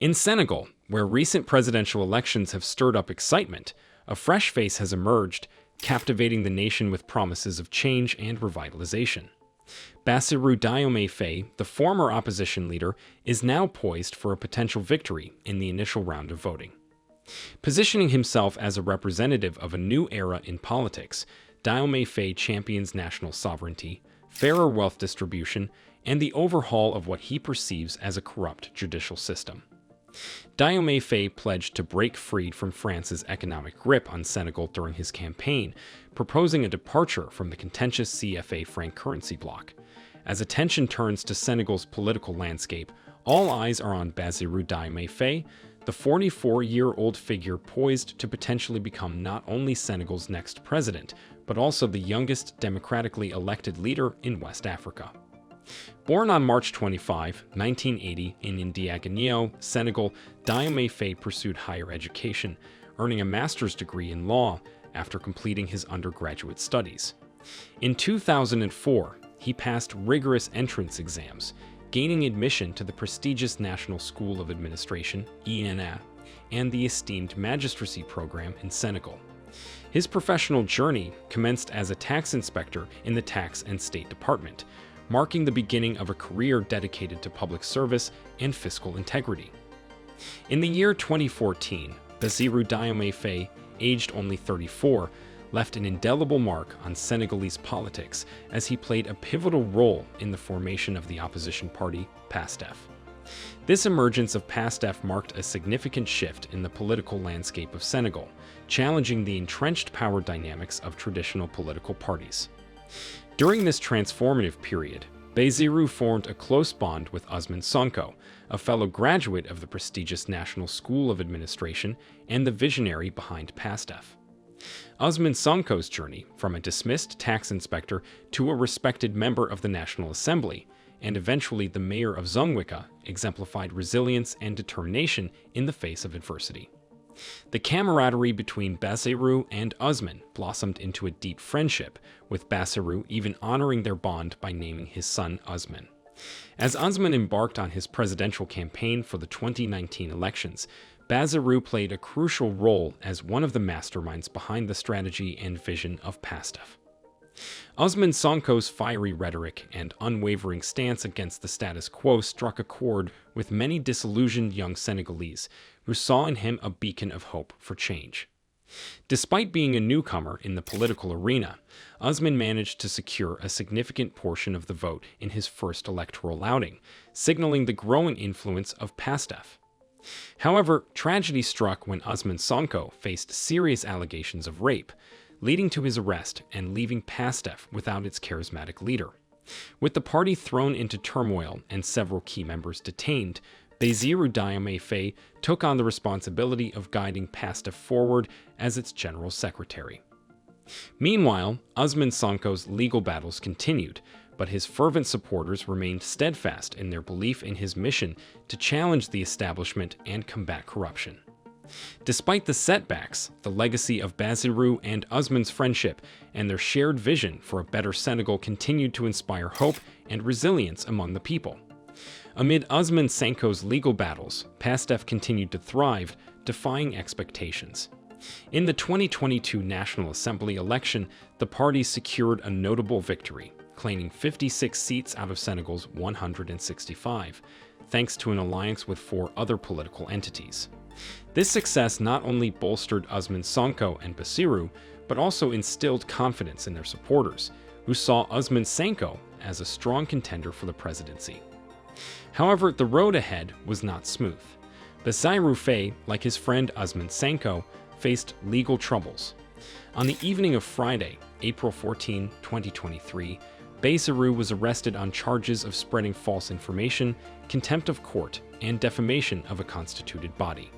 In Senegal, where recent presidential elections have stirred up excitement, a fresh face has emerged, captivating the nation with promises of change and revitalization. Bassirou Diomaye Faye, the former opposition leader, is now poised for a potential victory in the initial round of voting. Positioning himself as a representative of a new era in politics, Diomaye Faye champions national sovereignty, fairer wealth distribution, and the overhaul of what he perceives as a corrupt judicial system. Diomaye Faye pledged to break free from France's economic grip on Senegal during his campaign, proposing a departure from the contentious CFA franc currency bloc. As attention turns to Senegal's political landscape, all eyes are on Bassirou Diomaye Faye, the 44-year-old figure poised to potentially become not only Senegal's next president, but also the youngest democratically elected leader in West Africa. Born on March 25, 1980 in Ndiaganiao, Senegal, Diomaye Faye pursued higher education, earning a master's degree in law after completing his undergraduate studies. In 2004, he passed rigorous entrance exams, gaining admission to the prestigious National School of Administration, ENA, and the esteemed magistracy program in Senegal. His professional journey commenced as a tax inspector in the Tax and State Department, marking the beginning of a career dedicated to public service and fiscal integrity. In the year 2014, Bassirou Diomaye Faye, aged only 34, left an indelible mark on Senegalese politics as he played a pivotal role in the formation of the opposition party, PASTEF. This emergence of PASTEF marked a significant shift in the political landscape of Senegal, challenging the entrenched power dynamics of traditional political parties. During this transformative period, Bassirou formed a close bond with Ousmane Sonko, a fellow graduate of the prestigious National School of Administration and the visionary behind PASTEF. Ousmane Sonko's journey from a dismissed tax inspector to a respected member of the National Assembly, and eventually the mayor of Zongwika, exemplified resilience and determination in the face of adversity. The camaraderie between Bassirou and Ousmane blossomed into a deep friendship, with Bassirou even honoring their bond by naming his son Ousmane. As Ousmane embarked on his presidential campaign for the 2019 elections, Bassirou played a crucial role as one of the masterminds behind the strategy and vision of PASTEF. Ousmane Sonko's fiery rhetoric and unwavering stance against the status quo struck a chord with many disillusioned young Senegalese who saw in him a beacon of hope for change. Despite being a newcomer in the political arena, Ousmane managed to secure a significant portion of the vote in his first electoral outing, signaling the growing influence of PASTEF. However, tragedy struck when Ousmane Sonko faced serious allegations of rape, leading to his arrest and leaving PASTEF without its charismatic leader. With the party thrown into turmoil and several key members detained, Bassirou Diomaye Faye took on the responsibility of guiding PASTEF forward as its general secretary. Meanwhile, Ousmane Sonko's legal battles continued, but his fervent supporters remained steadfast in their belief in his mission to challenge the establishment and combat corruption. Despite the setbacks, the legacy of Bassirou and Ousmane's friendship and their shared vision for a better Senegal continued to inspire hope and resilience among the people. Amid Ousmane Sonko's legal battles, PASTEF continued to thrive, defying expectations. In the 2022 National Assembly election, the party secured a notable victory, claiming 56 seats out of Senegal's 165, thanks to an alliance with 4 other political entities. This success not only bolstered Ousmane Sonko and Bassirou, but also instilled confidence in their supporters, who saw Ousmane Sonko as a strong contender for the presidency. However, the road ahead was not smooth. Bassirou Faye, like his friend Ousmane Sonko, faced legal troubles. On the evening of Friday, April 14, 2023, Bassirou was arrested on charges of spreading false information, contempt of court, and defamation of a constituted body.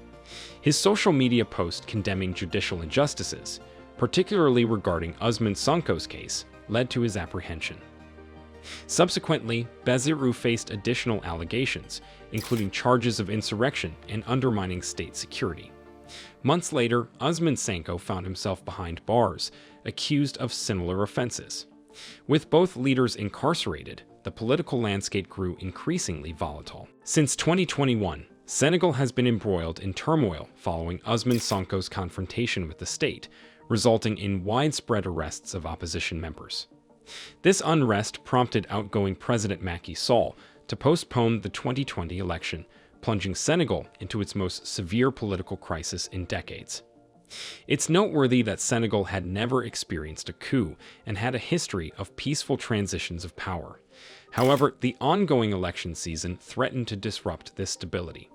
His social media post condemning judicial injustices, particularly regarding Ousmane Sonko's case, led to his apprehension. Subsequently, Bassirou faced additional allegations, including charges of insurrection and undermining state security. Months later, Ousmane Sonko found himself behind bars, accused of similar offenses. With both leaders incarcerated, the political landscape grew increasingly volatile. Since 2021, Senegal has been embroiled in turmoil following Ousmane Sonko's confrontation with the state, resulting in widespread arrests of opposition members. This unrest prompted outgoing President Macky Sall to postpone the 2020 election, plunging Senegal into its most severe political crisis in decades. It's noteworthy that Senegal had never experienced a coup and had a history of peaceful transitions of power. However, the ongoing election season threatened to disrupt this stability.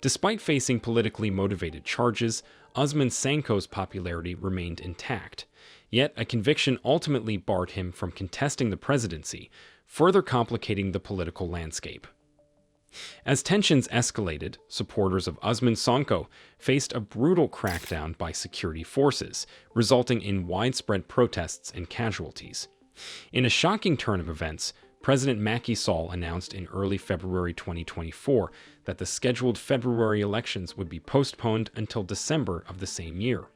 Despite facing politically motivated charges, Ousmane Sonko's popularity remained intact. Yet a conviction ultimately barred him from contesting the presidency, further complicating the political landscape. As tensions escalated, supporters of Ousmane Sonko faced a brutal crackdown by security forces, resulting in widespread protests and casualties. In a shocking turn of events, President Macky Sall announced in early February 2024 that the scheduled February elections would be postponed until December of the same year.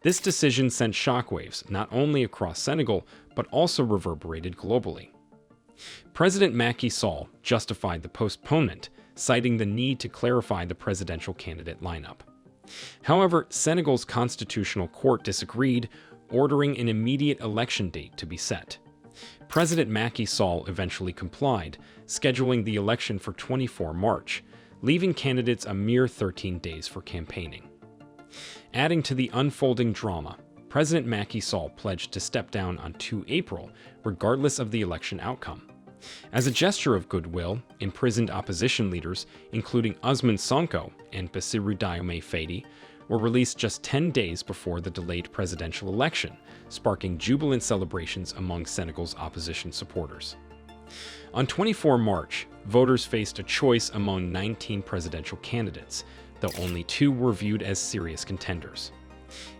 This decision sent shockwaves not only across Senegal, but also reverberated globally. President Macky Sall justified the postponement, citing the need to clarify the presidential candidate lineup. However, Senegal's constitutional court disagreed, ordering an immediate election date to be set. President Macky Sall eventually complied, scheduling the election for 24 March, leaving candidates a mere 13 days for campaigning. Adding to the unfolding drama, President Macky Sall pledged to step down on 2 April, regardless of the election outcome. As a gesture of goodwill, imprisoned opposition leaders, including Ousmane Sonko and Bassirou Diomaye Faye, were released just 10 days before the delayed presidential election, sparking jubilant celebrations among Senegal's opposition supporters. On 24 March, voters faced a choice among 19 presidential candidates, though only 2 were viewed as serious contenders.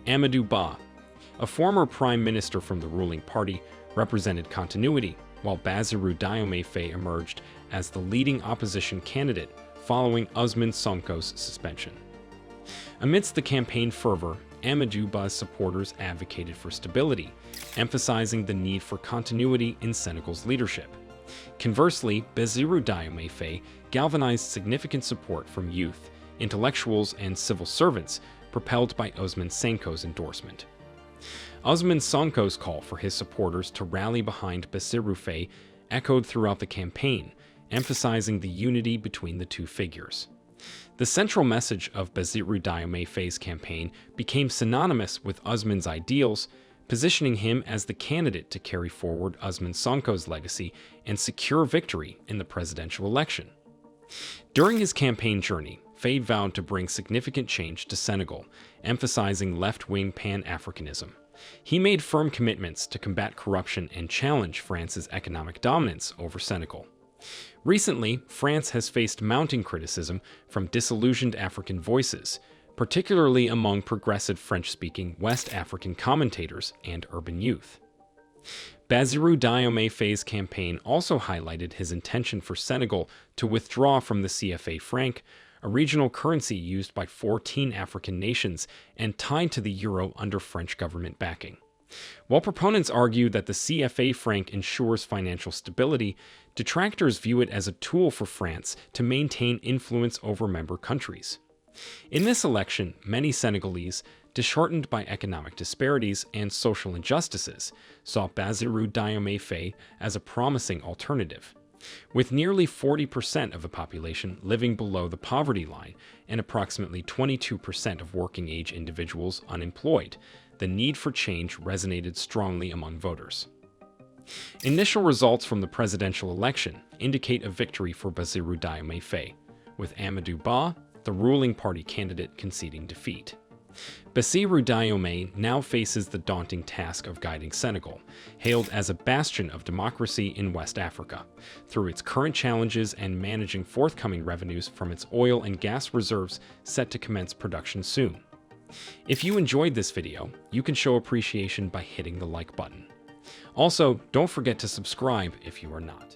Amadou Ba, a former prime minister from the ruling party, represented continuity, while Basirou Diomaye Faye emerged as the leading opposition candidate following Ousmane Sonko's suspension. Amidst the campaign fervor, Amadou Ba's supporters advocated for stability, emphasizing the need for continuity in Senegal's leadership. Conversely, Basirou Diomaye Faye galvanized significant support from youth, intellectuals, and civil servants, propelled by Ousmane Sonko's endorsement. Ousmane Sonko's call for his supporters to rally behind Bassirou Faye echoed throughout the campaign, emphasizing the unity between the two figures. The central message of Bassirou Diomaye Faye's campaign became synonymous with Ousmane's ideals, positioning him as the candidate to carry forward Ousmane Sonko's legacy and secure victory in the presidential election. During his campaign journey, Faye vowed to bring significant change to Senegal, emphasizing left-wing Pan-Africanism. He made firm commitments to combat corruption and challenge France's economic dominance over Senegal. Recently, France has faced mounting criticism from disillusioned African voices, particularly among progressive French-speaking West African commentators and urban youth. Bassirou Diomaye Faye's campaign also highlighted his intention for Senegal to withdraw from the CFA franc, a regional currency used by 14 African nations and tied to the euro under French government backing. While proponents argue that the CFA franc ensures financial stability, detractors view it as a tool for France to maintain influence over member countries. In this election, many Senegalese, disheartened by economic disparities and social injustices, saw Bassirou Diomaye Faye as a promising alternative. With nearly 40% of the population living below the poverty line and approximately 22% of working-age individuals unemployed, the need for change resonated strongly among voters. Initial results from the presidential election indicate a victory for Bassirou Diomaye Faye, with Amadou Ba, the ruling party candidate, conceding defeat. Bassirou Diomaye now faces the daunting task of guiding Senegal, hailed as a bastion of democracy in West Africa, through its current challenges and managing forthcoming revenues from its oil and gas reserves set to commence production soon. If you enjoyed this video, you can show appreciation by hitting the like button. Also, don't forget to subscribe if you are not.